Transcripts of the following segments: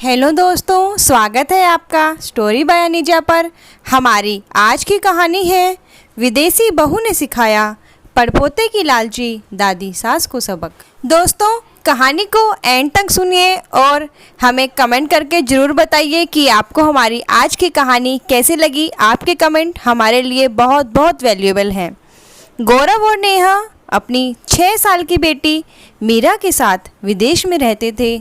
Hello दोस्तों, स्वागत है आपका स्टोरी बाय अनीजा पर। हमारी आज की कहानी है विदेशी बहू ने सिखाया पड़पोते की लालची दादी सास को सबक। दोस्तों, कहानी को एंड तक सुनिए और हमें कमेंट करके ज़रूर बताइए कि आपको हमारी आज की कहानी कैसी लगी। आपके कमेंट हमारे लिए बहुत बहुत वैल्यूएबल हैं। गौरव और नेहा अपनी 6 साल की बेटी मीरा के साथ विदेश में रहते थे,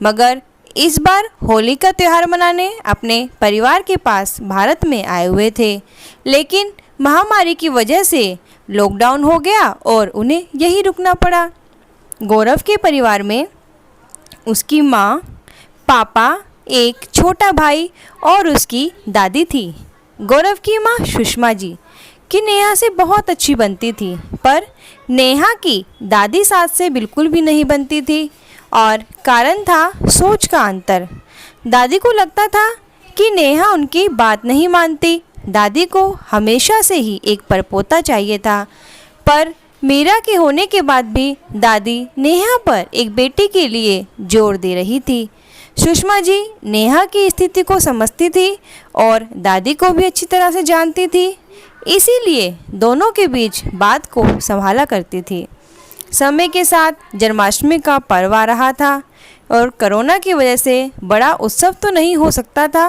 मगर इस बार होली का त्यौहार मनाने अपने परिवार के पास भारत में आए हुए थे। लेकिन महामारी की वजह से लॉकडाउन हो गया और उन्हें यहीं रुकना पड़ा। गौरव के परिवार में उसकी माँ, पापा, एक छोटा भाई और उसकी दादी थी। गौरव की माँ सुषमा जी की नेहा से बहुत अच्छी बनती थी, पर नेहा की दादी सास से बिल्कुल भी नहीं बनती थी और कारण था सोच का अंतर। दादी को लगता था कि नेहा उनकी बात नहीं मानती। दादी को हमेशा से ही एक परपोता चाहिए था, पर मीरा के होने के बाद भी दादी नेहा पर एक बेटी के लिए जोर दे रही थी। सुषमा जी नेहा की स्थिति को समझती थी और दादी को भी अच्छी तरह से जानती थी, इसीलिए दोनों के बीच बात को संभाला करती थी। समय के साथ जन्माष्टमी का पर्व आ रहा था और कोरोना की वजह से बड़ा उत्सव तो नहीं हो सकता था,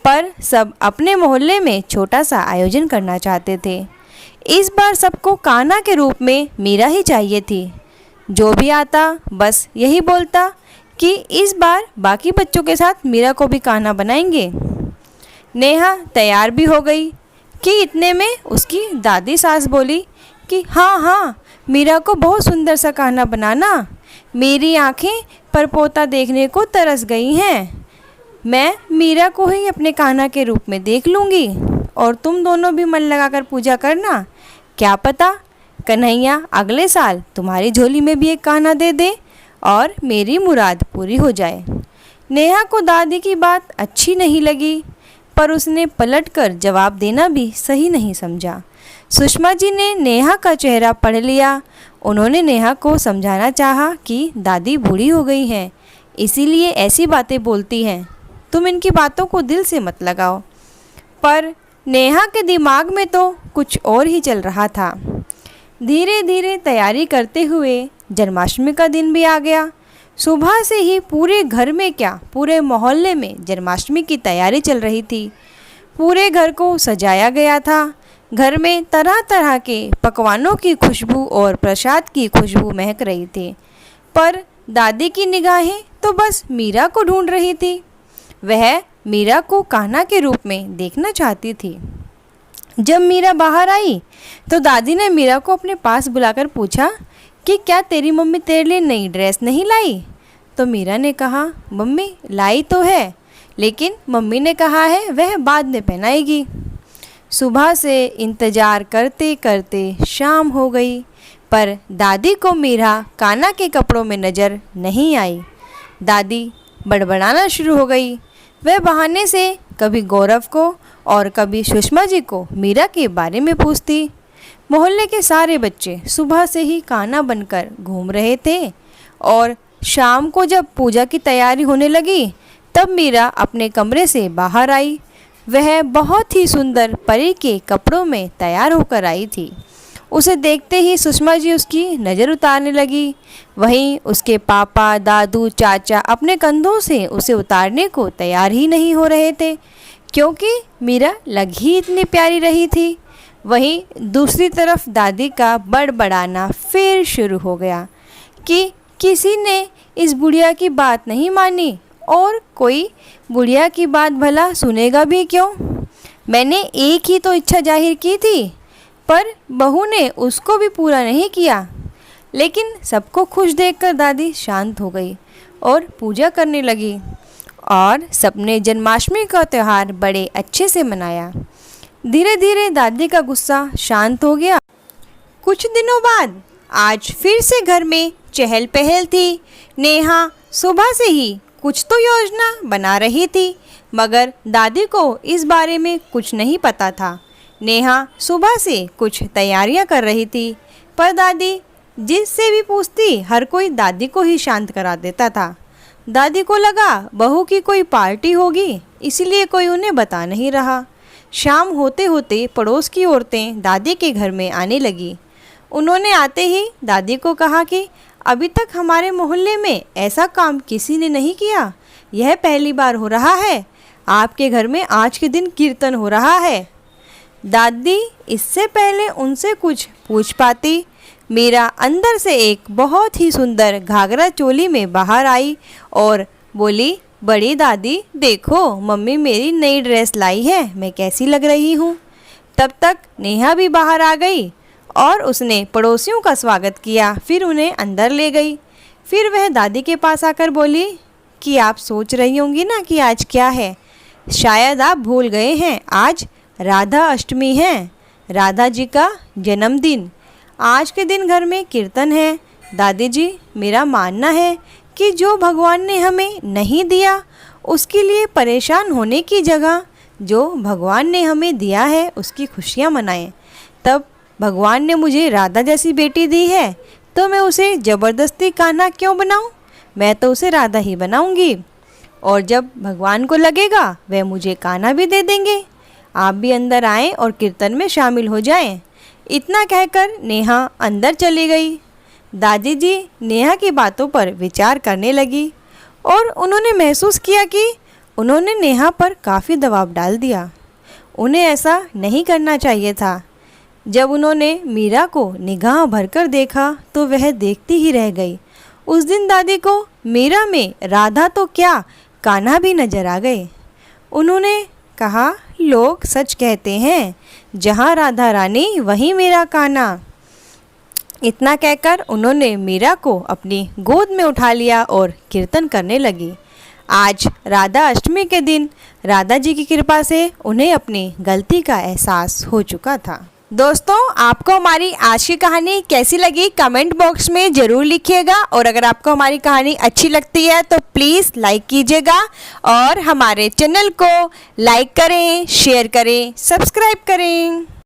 पर सब अपने मोहल्ले में छोटा सा आयोजन करना चाहते थे। इस बार सबको कान्हा के रूप में मीरा ही चाहिए थी। जो भी आता बस यही बोलता कि इस बार बाकी बच्चों के साथ मीरा को भी कान्हा बनाएंगे। नेहा तैयार भी हो गई कि इतने में उसकी दादी सास बोली कि हाँ, मीरा को बहुत सुंदर सा कान्हा बनाना। मेरी आंखें परपोता देखने को तरस गई हैं। मैं मीरा को ही अपने कान्हा के रूप में देख लूँगी और तुम दोनों भी मन लगाकर पूजा करना। क्या पता कन्हैया अगले साल तुम्हारी झोली में भी एक कान्हा दे दे और मेरी मुराद पूरी हो जाए। नेहा को दादी की बात अच्छी नहीं लगी, पर उसने पलटकर जवाब देना भी सही नहीं समझा। सुषमा जी ने नेहा का चेहरा पढ़ लिया। उन्होंने नेहा को समझाना चाहा कि दादी बूढ़ी हो गई हैं, इसीलिए ऐसी बातें बोलती हैं, तुम इनकी बातों को दिल से मत लगाओ। पर नेहा के दिमाग में तो कुछ और ही चल रहा था। धीरे धीरे तैयारी करते हुए जन्माष्टमी का दिन भी आ गया। सुबह से ही पूरे घर में क्या पूरे मोहल्ले में जन्माष्टमी की तैयारी चल रही थी। पूरे घर को सजाया गया था। घर में तरह तरह के पकवानों की खुशबू और प्रसाद की खुशबू महक रही थी, पर दादी की निगाहें तो बस मीरा को ढूंढ रही थी। वह मीरा को कान्हा के रूप में देखना चाहती थी। जब मीरा बाहर आई तो दादी ने मीरा को अपने पास बुलाकर पूछा कि क्या तेरी मम्मी तेरे लिए नई ड्रेस नहीं लाई? तो मीरा ने कहा, मम्मी लाई तो है, लेकिन मम्मी ने कहा है वह बाद में पहनाएगी। सुबह से इंतज़ार करते करते शाम हो गई, पर दादी को मीरा कान्हा के कपड़ों में नज़र नहीं आई। दादी बड़बड़ाना शुरू हो गई। वह बहाने से कभी गौरव को और कभी सुषमा जी को मीरा के बारे में पूछती। मोहल्ले के सारे बच्चे सुबह से ही कान्हा बनकर घूम रहे थे और शाम को जब पूजा की तैयारी होने लगी तब मीरा अपने कमरे से बाहर आई। वह बहुत ही सुंदर परी के कपड़ों में तैयार होकर आई थी। उसे देखते ही सुषमा जी उसकी नज़र उतारने लगी। वहीं उसके पापा, दादू, चाचा अपने कंधों से उसे उतारने को तैयार ही नहीं हो रहे थे, क्योंकि मीरा लग ही इतनी प्यारी रही थी। वहीं दूसरी तरफ दादी का बड़बड़ाना फिर शुरू हो गया कि किसी ने इस बुढ़िया की बात नहीं मानी और कोई बुढ़िया की बात भला सुनेगा भी क्यों? मैंने एक ही तो इच्छा जाहिर की थी, पर बहू ने उसको भी पूरा नहीं किया। लेकिन सबको खुश देखकर दादी शांत हो गई और पूजा करने लगी और सबने जन्माष्टमी का त्यौहार बड़े अच्छे से मनाया। धीरे धीरे दादी का गुस्सा शांत हो गया। कुछ दिनों बाद आज फिर से घर में चहल पहल थी। नेहा सुबह से ही कुछ तो योजना बना रही थी, मगर दादी को इस बारे में कुछ नहीं पता था। नेहा सुबह से कुछ तैयारियां कर रही थी, पर दादी जिससे भी पूछती हर कोई दादी को ही शांत करा देता था। दादी को लगा बहू की कोई पार्टी होगी, इसलिए कोई उन्हें बता नहीं रहा। शाम होते होते पड़ोस की औरतें दादी के घर में आने लगी। उन्होंने आते ही दादी को कहा कि अभी तक हमारे मोहल्ले में ऐसा काम किसी ने नहीं किया, यह पहली बार हो रहा है। आपके घर में आज के दिन कीर्तन हो रहा है। दादी इससे पहले उनसे कुछ पूछ पाती, मीरा अंदर से एक बहुत ही सुंदर घाघरा चोली में बाहर आई और बोली, बड़ी दादी देखो मम्मी मेरी नई ड्रेस लाई है, मैं कैसी लग रही हूँ। तब तक नेहा भी बाहर आ गई और उसने पड़ोसियों का स्वागत किया, फिर उन्हें अंदर ले गई। फिर वह दादी के पास आकर बोली कि आप सोच रही होंगी ना कि आज क्या है। शायद आप भूल गए हैं, आज राधा अष्टमी है, राधा जी का जन्मदिन। आज के दिन घर में कीर्तन है। दादी जी मेरा मानना है कि जो भगवान ने हमें नहीं दिया उसके लिए परेशान होने की जगह जो भगवान ने हमें दिया है उसकी खुशियाँ मनाएं। तब भगवान ने मुझे राधा जैसी बेटी दी है तो मैं उसे ज़बरदस्ती कान्हा क्यों बनाऊं? मैं तो उसे राधा ही बनाऊंगी और जब भगवान को लगेगा वह मुझे कान्हा भी दे देंगे। आप भी अंदर आएं और कीर्तन में शामिल हो जाएं। इतना कहकर नेहा अंदर चली गई। दादी जी नेहा की बातों पर विचार करने लगी और उन्होंने महसूस किया कि उन्होंने नेहा पर काफ़ी दबाव डाल दिया। उन्हें ऐसा नहीं करना चाहिए था। जब उन्होंने मीरा को निगाह भरकर देखा तो वह देखती ही रह गई। उस दिन दादी को मीरा में राधा तो क्या कान्हा भी नजर आ गए। उन्होंने कहा, लोग सच कहते हैं, जहाँ राधा रानी वहीं मेरा कान्हा। इतना कहकर उन्होंने मीरा को अपनी गोद में उठा लिया और कीर्तन करने लगी। आज राधा अष्टमी के दिन राधा जी की कृपा से उन्हें अपनी गलती का एहसास हो चुका था। दोस्तों आपको हमारी आज की कहानी कैसी लगी कमेंट बॉक्स में ज़रूर लिखिएगा और अगर आपको हमारी कहानी अच्छी लगती है तो प्लीज़ लाइक कीजिएगा और हमारे चैनल को लाइक करें, शेयर करें, सब्सक्राइब करें।